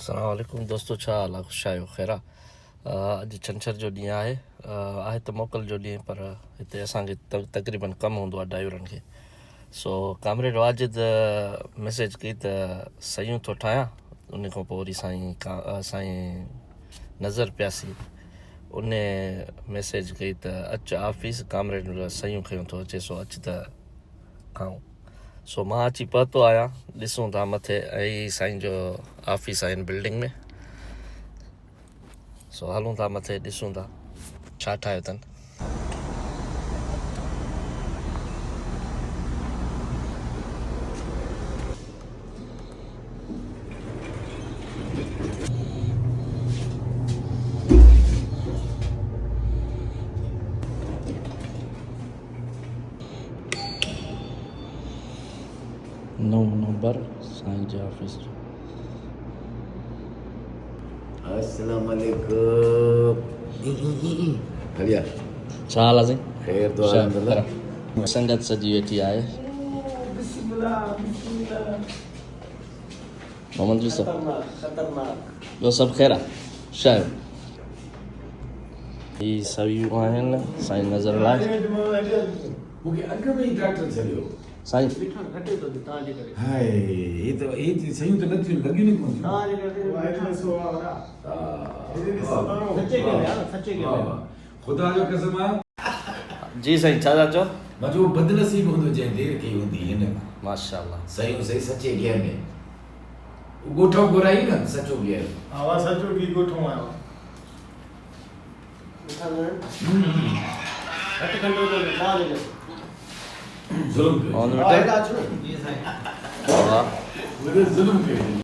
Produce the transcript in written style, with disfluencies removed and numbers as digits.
अस्सलाम वालेकुम दोस्तों, छा हाल आहे? ख़ुशि आहियो? ख़ैर आहे? अॼु छंछर जो ॾींहुं आहे त मोकल जो ॾींहुं, पर हिते असांखे तक़रीबन कमु हूंदो आहे ड्राइवरनि खे। सो कामरेड वाजिद मैसेज कई त सयूं थो ठाहियां। उन खां पोइ वरी साईं नज़र पियासीं, उन मैसेज कई त अचु ऑफिस, कामरेड सयूं खयूं थो अचे, सो अचु त खाऊं। सो मां अची पहुतो आहियां, ॾिसूं था मथे ऐं साईं जो ऑफिस आहे हिन बिल्डिंग में। सो हलूं था मथे, ॾिसूं था छा ठाहियो अथनि। नौ नंबर साईं जे ऑफिस जो। अस्सलामुअलैकुम। हलिया छा हाल आहे साईं? ख़ैर तो अल्हम्दुलिल्लाह। संगत सजी वेठी आहे। मोहम्मद जी साहब ॿियो सभु ख़ैर आहे? छा आहे हीअ सयूं आहिनि साईं नज़र लाइ। मूंखे अॻ में ई ट्रैक्टर छॾियो साईं हाय, ये तो सयूं त नथियूं लॻियूं न कोन। ख़ुदा जो कसम आहे। जी साईं, छा था चओ? मुंहिंजो बदनसीब हूंदो जंहिं देरि कई हूंदी हिन। माशाअल्लाह। सयूं सही सचे गियर में ॻोठो घुराई न, सचो गियर। आवाज़ सचो की ॻोठो आयो ज़ुल्म ऑन कयो। द बेटा। ज़ुल्म कयो।